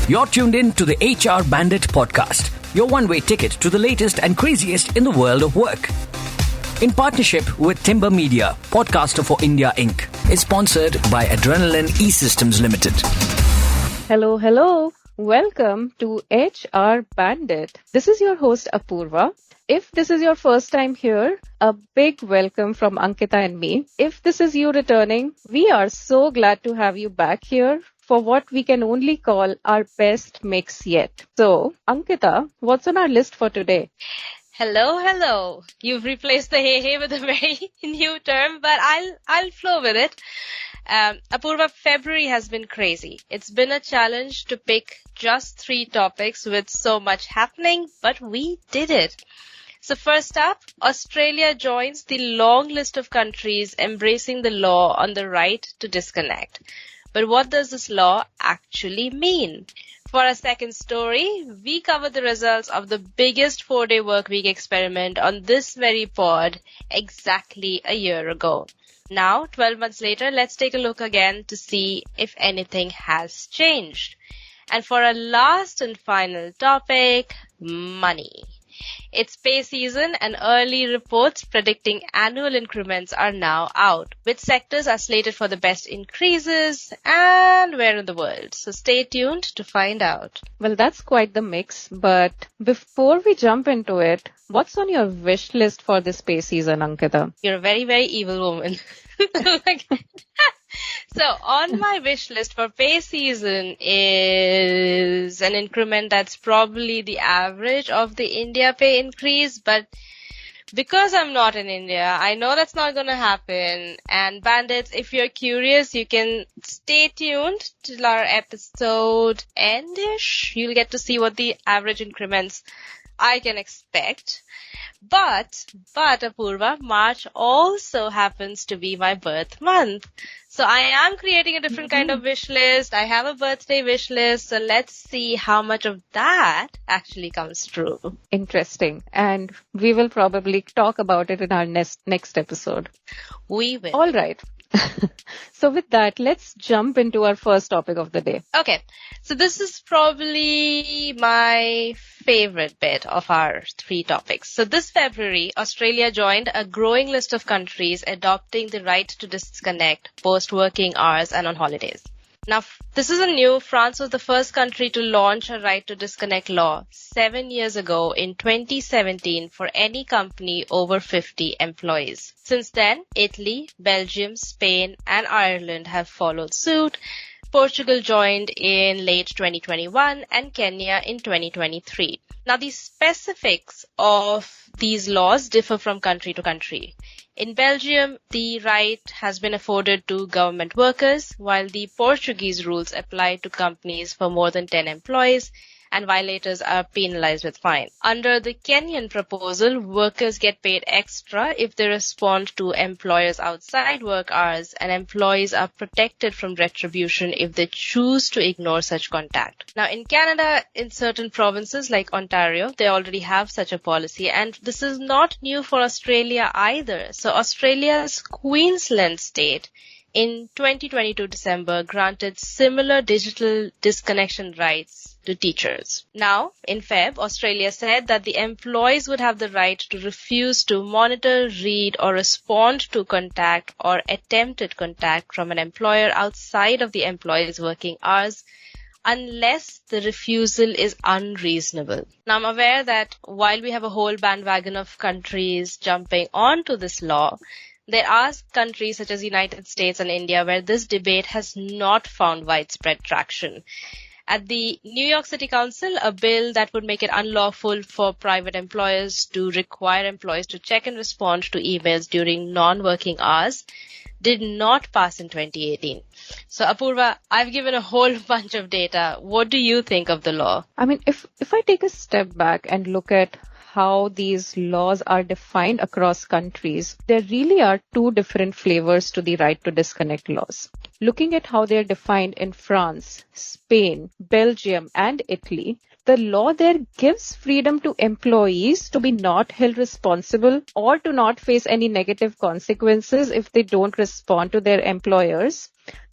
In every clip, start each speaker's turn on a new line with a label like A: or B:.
A: You're tuned in to the HR Bandit podcast, your one-way ticket to the latest and craziest in the world of work. In partnership with Timber Media, Podcaster for India Inc. is sponsored by Adrenaline E-Systems Limited.
B: Hello. Welcome to HR Bandit. This is your host Apoorva. If this is your first time here, a big welcome from Ankita and me. If this is you returning, we are so glad to have you back here for what we can only call our best mix yet. So, Ankita, what's on our list for today?
C: Hello. You've replaced the hey with a very new term, but I'll flow with it. Apoorva, February has been crazy. It's been a challenge to pick just 3 topics with so much happening, but we did it. So first up, Australia joins the long list of countries embracing the law on the right to disconnect. But what does this law actually mean? For our second story, we cover the results of the biggest 4-day workweek experiment on this very pod exactly a year ago. Now, 12 months later, let's take a look again to see if anything has changed. And for our last and final topic, money. It's pay season and early reports predicting annual increments are now out. Which sectors are slated for the best increases and where in the world? So stay tuned to find out.
B: Well, that's quite the mix. But before we jump into it, what's on your wish list for this pay season, Ankita?
C: You're a very, very evil woman. So on my wish list for pay season is an increment that's probably the average of the India pay increase, but because I'm not in India, I know that's not going to happen. And bandits, if you're curious, you can stay tuned till our episode end-ish. You'll get to see what the average increments I can expect. But Apoorva, March also happens to be my birth month. So I am creating a different kind of wish list. I have a birthday wish list. So let's see how much of that actually comes true.
B: Interesting. And we will probably talk about it in our next episode.
C: We will.
B: All right. So with that, let's jump into our first topic of the day.
C: Okay. So this is probably my favorite bit of our 3 topics. So this February, Australia joined a growing list of countries adopting the right to disconnect post-working hours and on holidays. Now, this isn't new. France was the first country to launch a right to disconnect law 7 years ago in 2017 for any company over 50 employees. Since then, Italy, Belgium, Spain, and Ireland have followed suit. Portugal joined in late 2021 and Kenya in 2023. Now, the specifics of these laws differ from country to country. In Belgium, the right has been afforded to government workers, while the Portuguese rules apply to companies for more than 10 employees, and violators are penalized with fine. Under the Kenyan proposal, workers get paid extra if they respond to employers outside work hours, and employees are protected from retribution if they choose to ignore such contact. Now, in Canada, in certain provinces like Ontario, they already have such a policy, and this is not new for Australia either. So Australia's Queensland state in 2022 December granted similar digital disconnection rights to teachers. Now, in Feb, Australia said that the employees would have the right to refuse to monitor, read, or respond to contact or attempted contact from an employer outside of the employee's working hours unless the refusal is unreasonable. Now, I'm aware that while we have a whole bandwagon of countries jumping onto this law, there are countries such as the United States and India where this debate has not found widespread traction. At the New York City Council, a bill that would make it unlawful for private employers to require employees to check and respond to emails during non-working hours did not pass in 2018. So, Apoorva, I've given a whole bunch of data. What do you think of the law?
B: I mean, if I take a step back and look at how these laws are defined across countries, there really are 2 different flavors to the right to disconnect laws. Looking at how they're defined in France, Spain, Belgium, and Italy, the law there gives freedom to employees to be not held responsible or to not face any negative consequences if they don't respond to their employers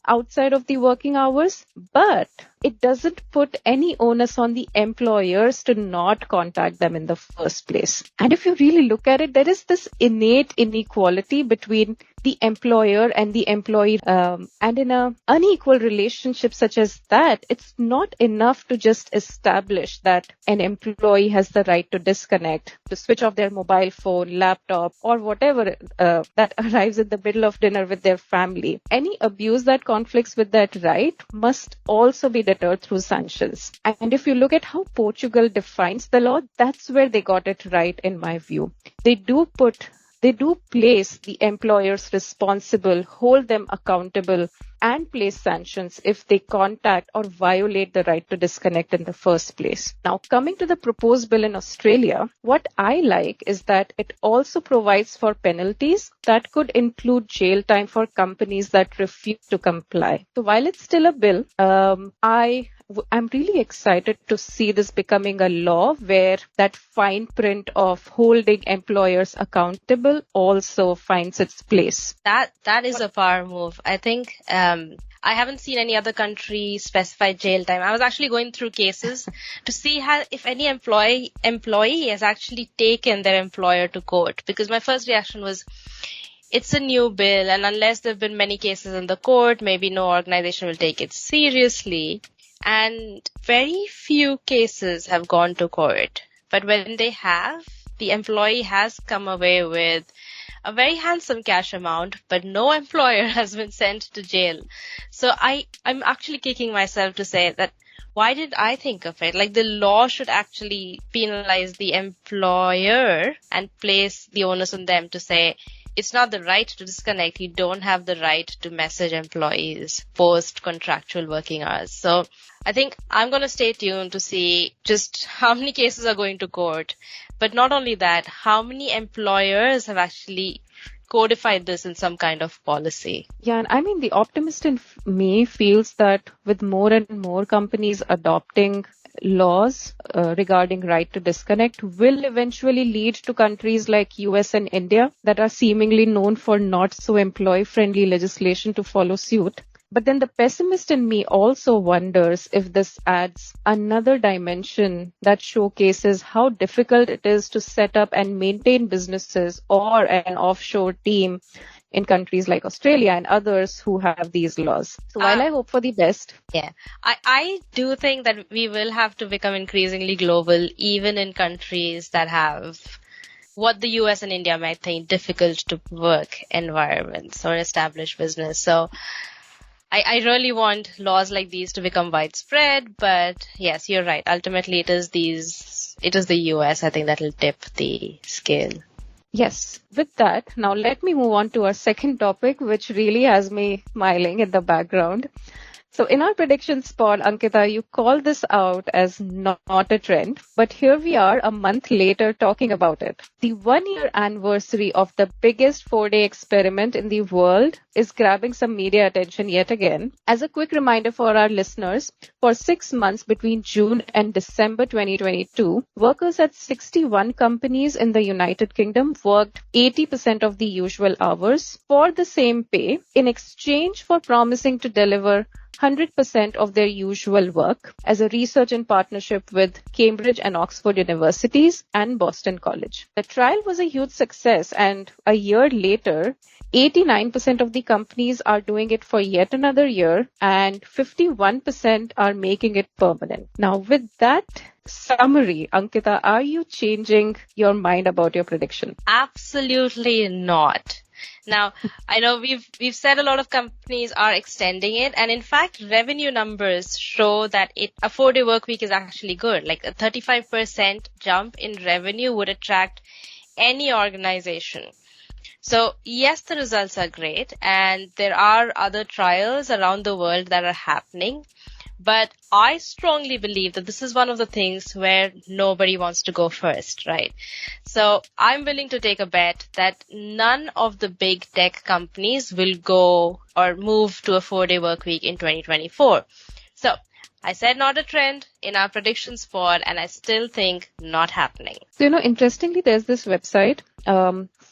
B: outside of the working hours. But it doesn't put any onus on the employers to not contact them in the first place. And if you really look at it, there is this innate inequality between the employer and the employee. And in an unequal relationship such as that, it's not enough to just establish that an employee has the right to disconnect, to switch off their mobile phone, laptop, or whatever that arrives in the middle of dinner with their family. Any abuse that conflicts with that right must also be deterred through sanctions. And if you look at how Portugal defines the law, that's where they got it right, in my view. They do place the employers responsible, hold them accountable, and place sanctions if they contact or violate the right to disconnect in the first place. Now, coming to the proposed bill in Australia, what I like is that it also provides for penalties that could include jail time for companies that refuse to comply. So while it's still a bill, I'm really excited to see this becoming a law where that fine print of holding employers accountable also finds its place.
C: That is a power move. I think I haven't seen any other country specify jail time. I was actually going through cases to see if any employee has actually taken their employer to court, because my first reaction was, it's a new bill, and unless there have been many cases in the court, maybe no organization will take it seriously. And very few cases have gone to court. But when they have, the employee has come away with a very handsome cash amount, but no employer has been sent to jail. So I'm actually kicking myself to say that, why did I think of it? Like, the law should actually penalize the employer and place the onus on them to say, it's not the right to disconnect. You don't have the right to message employees post contractual working hours. So I think I'm going to stay tuned to see just how many cases are going to court. But not only that, how many employers have actually codified this in some kind of policy.
B: Yeah, and I mean, the optimist in me feels that with more and more companies adopting laws regarding right to disconnect will eventually lead to countries like US and India that are seemingly known for not so employee-friendly legislation to follow suit. But then the pessimist in me also wonders if this adds another dimension that showcases how difficult it is to set up and maintain businesses or an offshore team in countries like Australia and others who have these laws. So while I hope for the best.
C: Yeah, I do think that we will have to become increasingly global, even in countries that have what the US and India might think difficult to work environments or establish business. So I really want laws like these to become widespread, but yes, you're right. Ultimately, it is the US, I think, that will tip the scale.
B: Yes. With that, now let me move on to our second topic, which really has me smiling in the background. So in our predictions pod, Ankita, you called this out as not a trend, but here we are a month later talking about it. The 1-year anniversary of the biggest 4-day experiment in the world is grabbing some media attention yet again. As a quick reminder for our listeners, for 6 months between June and December 2022, workers at 61 companies in the United Kingdom worked 80% of the usual hours for the same pay in exchange for promising to deliver 100% of their usual work as a research in partnership with Cambridge and Oxford universities and Boston College. The trial was a huge success, and a year later, 89% of the companies are doing it for yet another year and 51% are making it permanent. Now, with that summary, Ankita, are you changing your mind about your prediction?
C: Absolutely not. Now, I know we've said a lot of companies are extending it, and in fact, revenue numbers show that a 4-day work week is actually good. Like a 35% jump in revenue would attract any organization. So yes, the results are great, and there are other trials around the world that are happening. But I strongly believe that this is one of the things where nobody wants to go first, right? So I'm willing to take a bet that none of the big tech companies will go or move to a 4-day work week in 2024. So I said not a trend in our predictions pod, and I still think not happening.
B: So, interestingly, there's this website,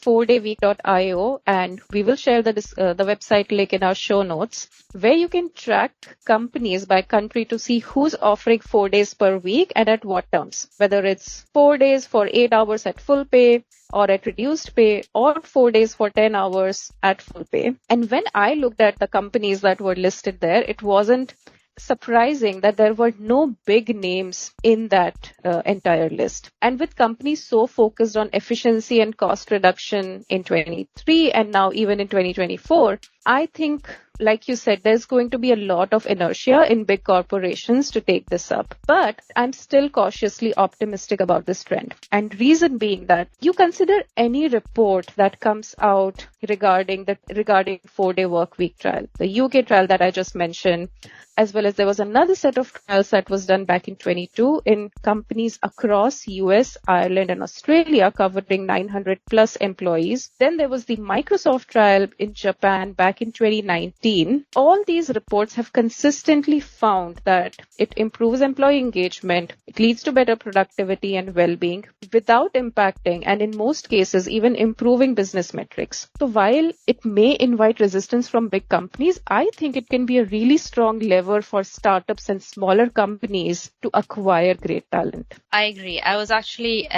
B: 4dayweek.io, and we will share the website link in our show notes, where you can track companies by country to see who's offering 4 days per week and at what terms, whether it's 4 days for 8 hours at full pay or at reduced pay, or 4 days for 10 hours at full pay. And when I looked at the companies that were listed there, it wasn't surprising that there were no big names in that entire list. And with companies so focused on efficiency and cost reduction in 23 and now even in 2024, I think, like you said, there's going to be a lot of inertia in big corporations to take this up. But I'm still cautiously optimistic about this trend. And reason being that you consider any report that comes out regarding 4-day work week trial, the UK trial that I just mentioned, as well as there was another set of trials that was done back in 22 in companies across US, Ireland, and Australia covering 900 plus employees. Then there was the Microsoft trial in Japan back in 2019. All these reports have consistently found that it improves employee engagement, it leads to better productivity and well-being without impacting, and in most cases, even improving business metrics. So while it may invite resistance from big companies, I think it can be a really strong lever for startups and smaller companies to acquire great talent.
C: I agree. I was actually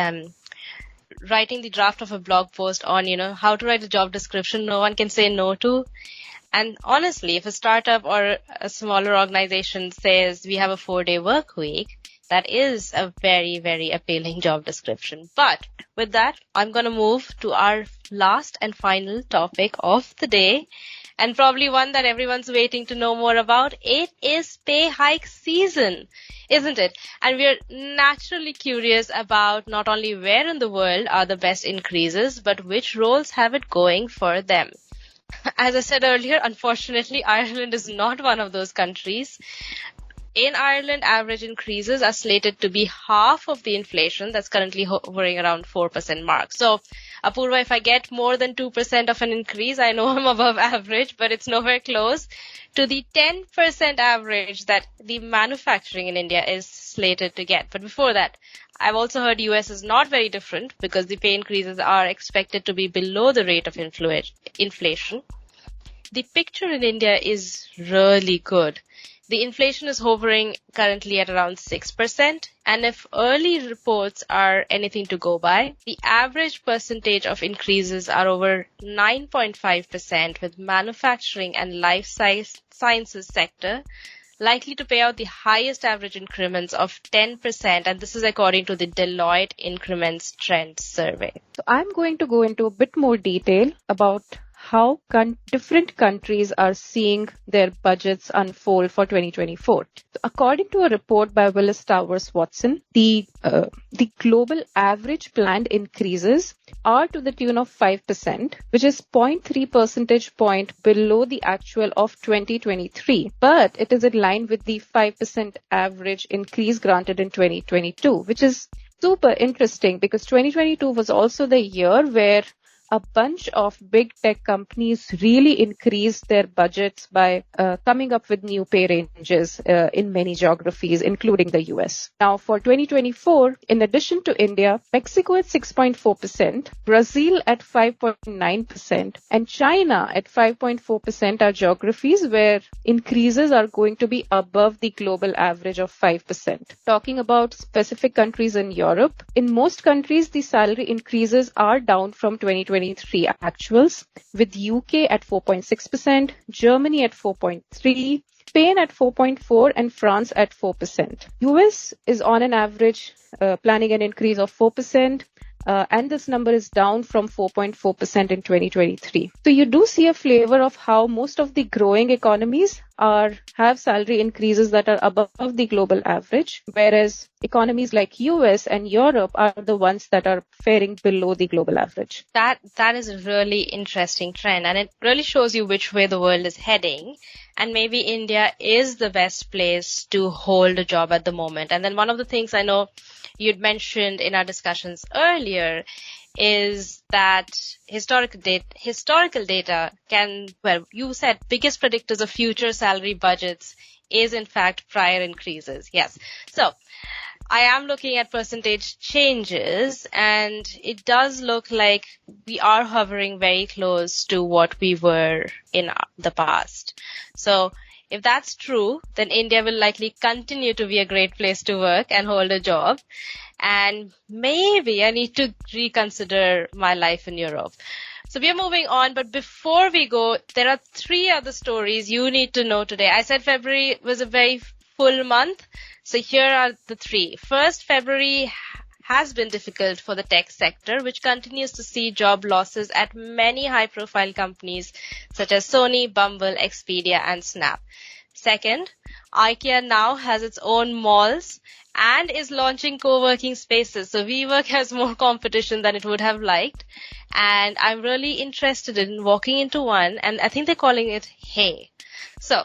C: writing the draft of a blog post on, how to write a job description no one can say no to. And honestly, if a startup or a smaller organization says we have a 4-day work week, that is a very, very appealing job description. But with that, I'm going to move to our last and final topic of the day, and probably one that everyone's waiting to know more about. It is pay hike season, isn't it? And we're naturally curious about not only where in the world are the best increases, but which roles have it going for them. As I said earlier, unfortunately, Ireland is not one of those countries. In Ireland, average increases are slated to be half of the inflation that's currently hovering around 4% mark. So, Apoorva, if I get more than 2% of an increase, I know I'm above average, but it's nowhere close to the 10% average that the manufacturing in India is slated to get. But before that, I've also heard US is not very different because the pay increases are expected to be below the rate of inflation. The picture in India is really good. The inflation is hovering currently at around 6%, and if early reports are anything to go by, the average percentage of increases are over 9.5%, with manufacturing and life sciences sector likely to pay out the highest average increments of 10%, and this is according to the Deloitte Increments Trend Survey.
B: So I'm going to go into a bit more detail about how different countries are seeing their budgets unfold for 2024. So according to a report by Willis Towers Watson, the global average planned increases are to the tune of 5%, which is 0.3 percentage point below the actual of 2023. But it is in line with the 5% average increase granted in 2022, which is super interesting because 2022 was also the year where a bunch of big tech companies really increased their budgets by coming up with new pay ranges in many geographies, including the US. Now, for 2024, in addition to India, Mexico at 6.4%, Brazil at 5.9%, and China at 5.4% are geographies where increases are going to be above the global average of 5%. Talking about specific countries in Europe, in most countries, the salary increases are down from 2023 actuals, with UK at 4.6%, Germany at 4.3%, Spain at 4.4%, and France at 4%. US is on an average planning an increase of 4%. And this number is down from 4.4% in 2023. So you do see a flavor of how most of the growing economies have salary increases that are above the global average, whereas economies like US and Europe are the ones that are faring below the global average.
C: That is a really interesting trend, and it really shows you which way the world is heading. And maybe India is the best place to hold a job at the moment. And then one of the things I know you'd mentioned in our discussions earlier is that historical data you said biggest predictors of future salary budgets is in fact prior increases. Yes. So I am looking at percentage changes, and it does look like we are hovering very close to what we were in the past. So if that's true, then India will likely continue to be a great place to work and hold a job. And maybe I need to reconsider my life in Europe. So we are moving on, but before we go, there are 3 other stories you need to know today. I said February was a very full month, so here are the 3. First, February has been difficult for the tech sector, which continues to see job losses at many high-profile companies such as Sony, Bumble, Expedia, and Snap. Second, IKEA now has its own malls and is launching co-working spaces. So WeWork has more competition than it would have liked. And I'm really interested in walking into one, and I think they're calling it Hey. So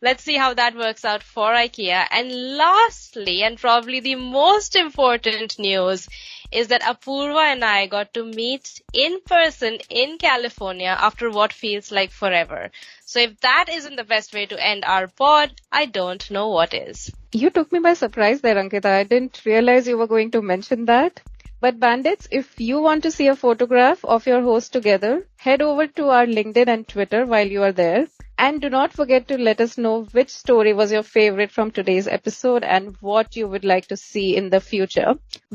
C: let's see how that works out for IKEA. And lastly, and probably the most important news, is that Apoorva and I got to meet in person in California after what feels like forever. So if that isn't the best way to end our pod, I don't know what is.
B: You took me by surprise there, Ankita. I didn't realize you were going to mention that. But bandits, if you want to see a photograph of your host together, head over to our LinkedIn and Twitter while you are there. And do not forget to let us know which story was your favorite from today's episode and what you would like to see in the future.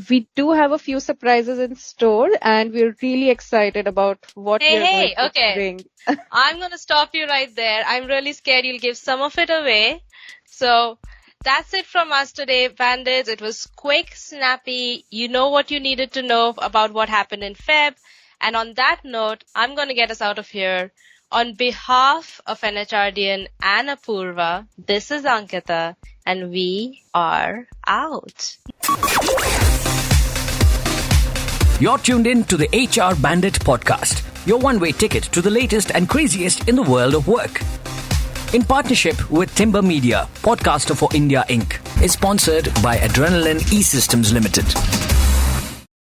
B: We do have a few surprises in store, and we're really excited about what we're going to bring.
C: I'm going to stop you right there. I'm really scared you'll give some of it away. So that's it from us today, bandits. It was quick, snappy. You know what you needed to know about what happened in Feb. And on that note, I'm going to get us out of here. On behalf of NHRDN and Apoorva, this is Ankita, and we are out.
A: You're tuned in to the HR Bandit podcast, your one-way ticket to the latest and craziest in the world of work. In partnership with Timber Media, podcaster for India Inc., is sponsored by Adrenaline E-Systems Limited.